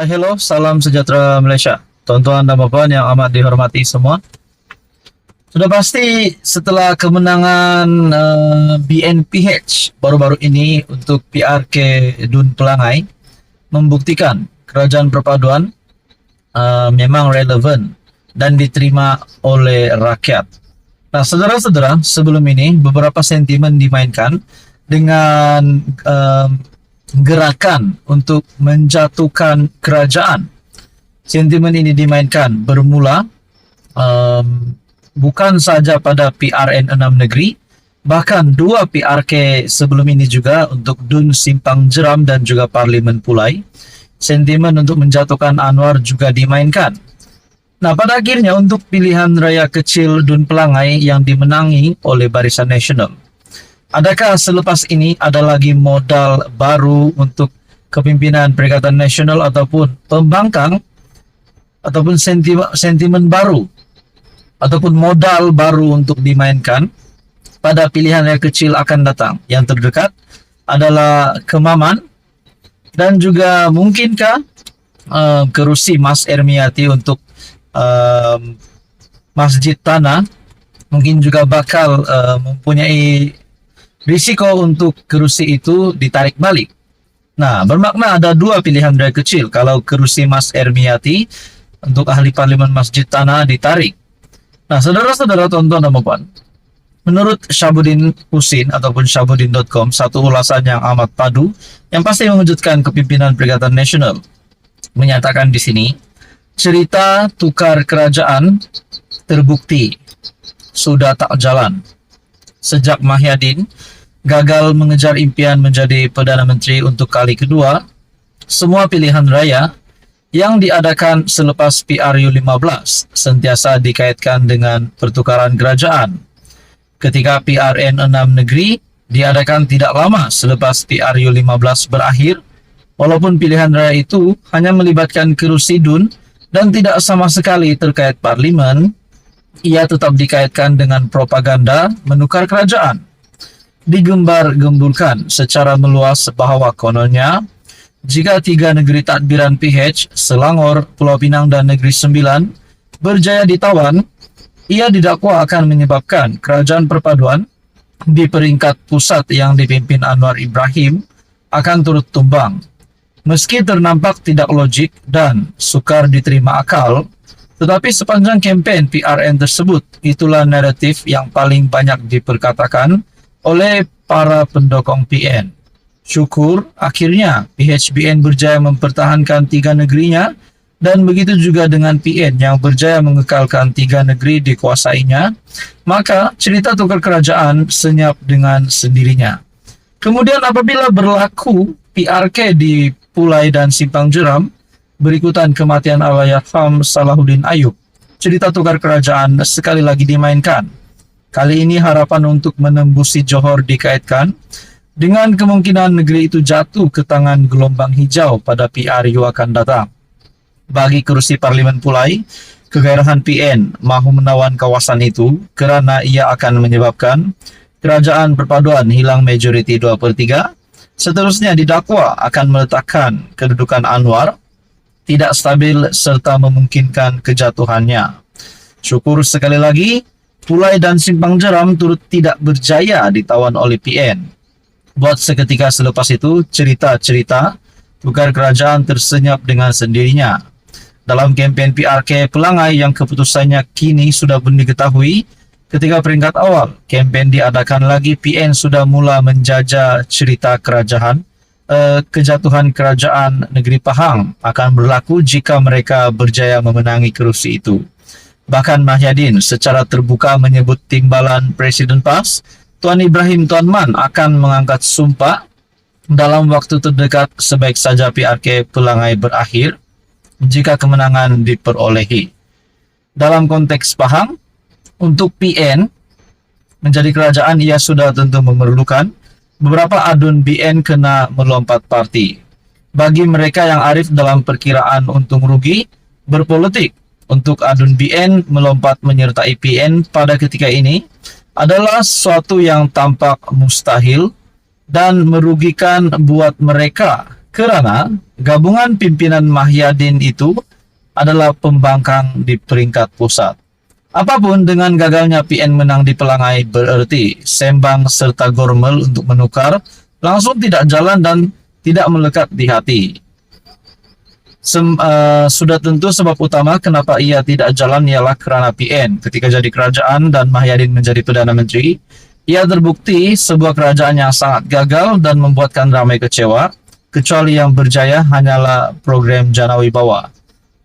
Hello, salam sejahtera Malaysia. Tuan-tuan dan puan yang amat dihormati semua. Sudah pasti setelah kemenangan BNPH baru-baru ini untuk PRK Dun Pelangai membuktikan kerajaan perpaduan memang relevan dan diterima oleh rakyat. Nah, saudara-saudara, sebelum ini beberapa sentimen dimainkan dengan gerakan untuk menjatuhkan kerajaan. Sentimen ini dimainkan bermula bukan saja pada PRN 6 negeri, bahkan dua PRK sebelum ini juga untuk Dun Simpang Jeram dan juga Parlimen Pulai. Sentimen untuk menjatuhkan Anwar juga dimainkan. Nah, pada akhirnya untuk pilihan raya kecil Dun Pelangai yang dimenangi oleh Barisan Nasional. Adakah selepas ini ada lagi modal baru untuk kepimpinan Perikatan Nasional ataupun pembangkang ataupun sentimen baru ataupun modal baru untuk dimainkan pada pilihan raya kecil akan datang? Yang terdekat adalah Kemaman dan juga mungkinkah kerusi Mas Ermiati untuk Masjid Tanah mungkin juga bakal mempunyai risiko untuk kerusi itu ditarik balik. Nah, bermakna ada dua pilihan raya kecil kalau kerusi Mas Ermiati untuk ahli parlimen Masjid Tanah ditarik. Nah, saudara-saudara, tuan-tuan dan puan, menurut Syabuddin Husin ataupun Syabuddin.com, satu ulasan yang amat padu yang pasti mengejutkan kepimpinan Perikatan Nasional, menyatakan di sini cerita tukar kerajaan terbukti sudah tak jalan. Sejak Mahyadin gagal mengejar impian menjadi Perdana Menteri untuk kali kedua, semua pilihan raya yang diadakan selepas PRU 15 sentiasa dikaitkan dengan pertukaran kerajaan. Ketika PRN 6 negeri diadakan tidak lama selepas PRU 15 berakhir, walaupun pilihan raya itu hanya melibatkan kerusi Dun dan tidak sama sekali terkait parlimen, ia tetap dikaitkan dengan propaganda menukar kerajaan. Digembar-gemburkan secara meluas bahwa kononnya jika tiga negeri tadbiran PH, Selangor, Pulau Pinang dan Negeri Sembilan berjaya ditawan, ia didakwa akan menyebabkan kerajaan perpaduan di peringkat pusat yang dipimpin Anwar Ibrahim akan turut tumbang. Meski ternampak tidak logik dan sukar diterima akal, tetapi sepanjang kempen PRN tersebut, itulah naratif yang paling banyak diperkatakan oleh para pendukung PN. Syukur akhirnya PHBN berjaya mempertahankan tiga negerinya dan begitu juga dengan PN yang berjaya mengekalkan tiga negeri dikuasainya, maka cerita tukar kerajaan senyap dengan sendirinya. Kemudian apabila berlaku PRK di Pulai dan Simpang Jeram, berikutan kematian Allahyarham Salahuddin Ayub, cerita tukar kerajaan sekali lagi dimainkan. Kali ini harapan untuk menembusi Johor dikaitkan dengan kemungkinan negeri itu jatuh ke tangan gelombang hijau pada PRU akan datang. Bagi kerusi Parlimen Pulai, kegairahan PN mahu menawan kawasan itu kerana ia akan menyebabkan kerajaan perpaduan hilang majoriti 2/3. Seterusnya didakwa akan meletakkan kedudukan Anwar tidak stabil serta memungkinkan kejatuhannya. Syukur sekali lagi, Pulai dan Simpang Jeram turut tidak berjaya ditawan oleh PN. Buat seketika selepas itu, cerita-cerita tukar kerajaan tersenyap dengan sendirinya. Dalam kempen PRK Pelangai yang keputusannya kini sudah diketahui, ketika peringkat awal kempen diadakan lagi, PN sudah mula menjajah cerita kejatuhan kerajaan negeri Pahang akan berlaku jika mereka berjaya memenangi kerusi itu. Bahkan Mahyadin secara terbuka menyebut timbalan Presiden PAS, Tuan Ibrahim Tuan Man akan mengangkat sumpah dalam waktu terdekat sebaik saja PRK Pelangai berakhir jika kemenangan diperolehi. Dalam konteks Pahang, untuk PN menjadi kerajaan ia sudah tentu memerlukan beberapa adun BN kena melompat parti. Bagi mereka yang arif dalam perkiraan untung rugi berpolitik, untuk adun BN melompat menyertai PN pada ketika ini adalah sesuatu yang tampak mustahil dan merugikan buat mereka Kerana gabungan pimpinan Mahyadin itu adalah pembangkang di peringkat pusat. Apapun dengan gagalnya PN menang di Pelangai bererti sembang serta gormel untuk menukar langsung tidak jalan dan tidak melekat di hati. Sudah tentu sebab utama kenapa ia tidak jalan ialah kerana PN ketika jadi kerajaan dan Mahyadin menjadi Perdana Menteri, ia terbukti sebuah kerajaan yang sangat gagal dan membuatkan ramai kecewa, kecuali yang berjaya hanyalah program Jana Wibawa.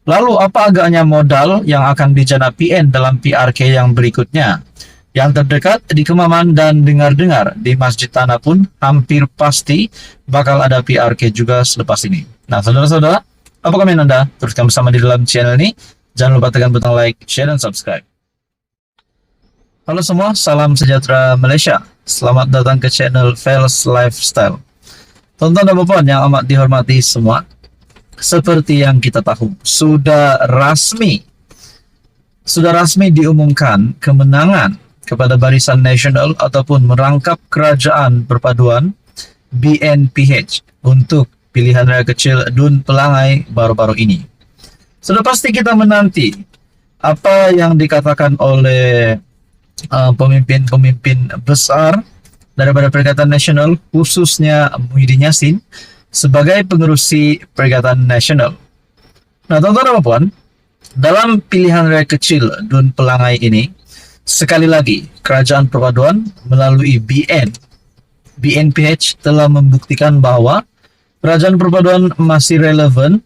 Lalu apa agaknya modal yang akan dijana PN dalam PRK yang berikutnya? Yang terdekat di Kemaman dan dengar-dengar di Masjid Tanah pun hampir pasti bakal ada PRK juga selepas ini. Nah, saudara-saudara, apa komen Anda? Teruskan bersama di dalam channel ini. Jangan lupa tekan butang like, share, dan subscribe. Halo semua, salam sejahtera Malaysia. Selamat datang ke channel Fels Lifestyle. Tonton dan puan yang amat dihormati semua, seperti yang kita tahu, sudah rasmi diumumkan kemenangan kepada Barisan Nasional ataupun merangkap Kerajaan Perpaduan BNPH untuk pilihan raya kecil Dun Pelangai baru-baru ini. Sudah pasti kita menanti apa yang dikatakan oleh pemimpin-pemimpin besar daripada Perikatan Nasional, khususnya Muhyiddin Yassin sebagai pengerusi Perikatan Nasional. Nah, tuan-tuan dan puan, dalam pilihan raya kecil Dun Pelangai ini, sekali lagi Kerajaan Perpaduan melalui BNPH telah membuktikan bahawa Kerajaan Perpaduan masih relevan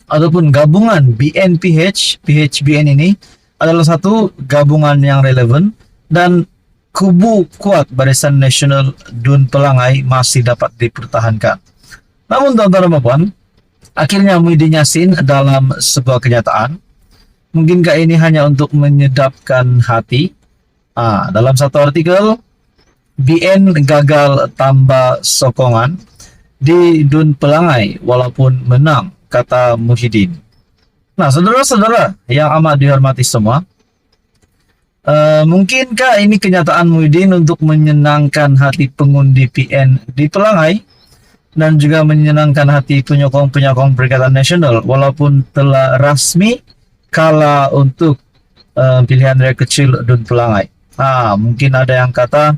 ataupun gabungan PHBN ini adalah satu gabungan yang relevan dan kubu kuat Barisan Nasional Dun Pelangai masih dapat dipertahankan. Namun tuan-tuan dan puan, akhirnya Muhyiddin Yassin dalam sebuah kenyataan, mungkinkah ini hanya untuk menyedapkan hati? Dalam satu artikel, BN gagal tambah sokongan di Dun Pelangai walaupun menang, kata Muhyiddin. Nah, saudara-saudara yang amat dihormati semua, mungkinkah ini kenyataan Muhyiddin untuk menyenangkan hati pengundi PN di Pelangai dan juga menyenangkan hati penyokong-penyokong Perikatan Nasional walaupun telah rasmi kalah untuk pilihan raya kecil Dun Pelangai? Mungkin ada yang kata,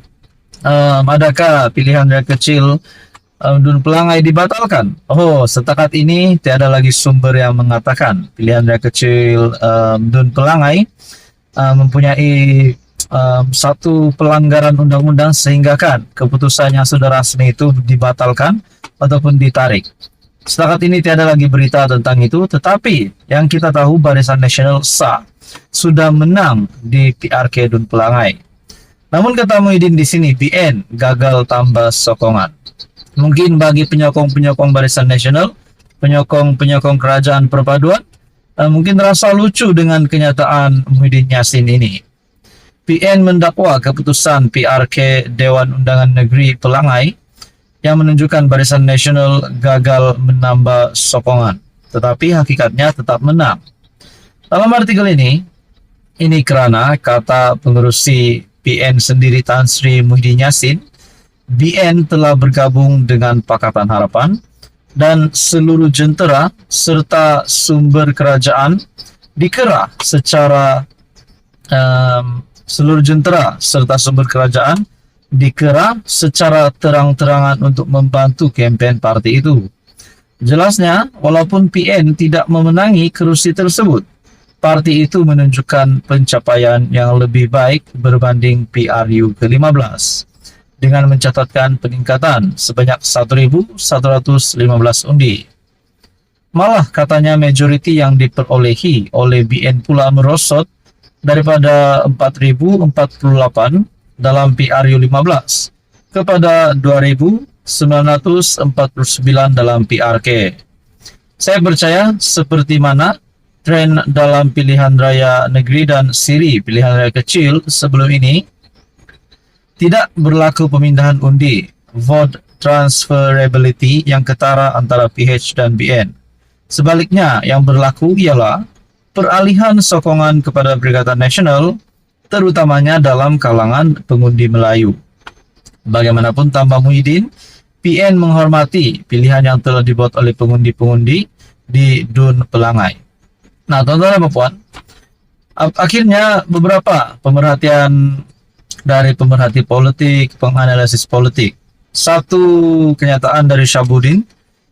adakah pilihan raya kecil Dun Pelangai dibatalkan? Setakat ini tiada lagi sumber yang mengatakan pilihan raya kecil Dun Pelangai mempunyai satu pelanggaran undang-undang sehingga kan keputusan yang sudah rasmi itu dibatalkan ataupun ditarik. Setakat ini tiada lagi berita tentang itu, tetapi yang kita tahu Barisan Nasional sah sudah menang di PRK Dun Pelangai. Namun kata Muhyiddin di sini, BN gagal tambah sokongan. Mungkin bagi penyokong-penyokong Barisan Nasional, penyokong-penyokong Kerajaan Perpaduan, mungkin terasa lucu dengan kenyataan Muhyiddin Yassin ini. PN mendakwa keputusan PRK Dewan Undangan Negeri Pelangai yang menunjukkan Barisan Nasional gagal menambah sokongan, tetapi hakikatnya tetap menang. Dalam artikel ini kerana kata pengerusi PN sendiri Tan Sri Muhyiddin Yassin, BN telah bergabung dengan Pakatan Harapan dan seluruh jentera serta sumber kerajaan dikerah secara terang-terangan untuk membantu kempen parti itu. Jelasnya, walaupun PN tidak memenangi kerusi tersebut, parti itu menunjukkan pencapaian yang lebih baik berbanding PRU ke-15 dengan mencatatkan peningkatan sebanyak 1.115 undi. Malah katanya majoriti yang diperolehi oleh BN pula merosot daripada 4.048 dalam PRU 15 kepada 2.949 dalam PRK. Saya percaya seperti mana tren dalam pilihan raya negeri dan siri pilihan raya kecil sebelum ini, tidak berlaku pemindahan undi, vote transferability yang ketara antara PH dan BN. Sebaliknya, yang berlaku ialah peralihan sokongan kepada Perikatan Nasional, terutamanya dalam kalangan pengundi Melayu. Bagaimanapun tambah Muhyiddin, PN menghormati pilihan yang telah dibuat oleh pengundi-pengundi di DUN Pelangai. Nah, tuan-tuan dan puan, akhirnya beberapa pemerhatian dari pemerhati politik, penganalisis politik. Satu kenyataan dari Syahbudin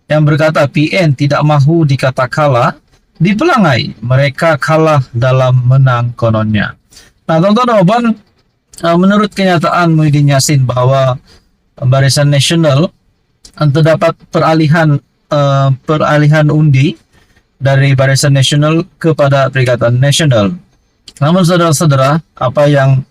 yang berkata PN tidak mahu dikata kalah di Pelangai. Mereka kalah dalam menang kononnya. Nah, tuan-tuan dan puan, menurut kenyataan Muhyiddin Yassin bahwa Barisan Nasional terdapat peralihan undi dari Barisan Nasional kepada Perikatan Nasional. Namun saudara-saudara, apa yang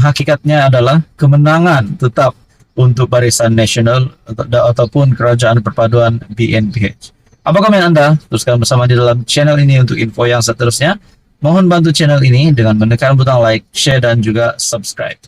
hakikatnya adalah kemenangan tetap untuk Barisan Nasional ataupun Kerajaan Perpaduan BNPH. Apa komen Anda? Teruskan bersama di dalam channel ini untuk info yang seterusnya. Mohon bantu channel ini dengan menekan butang like, share dan juga subscribe.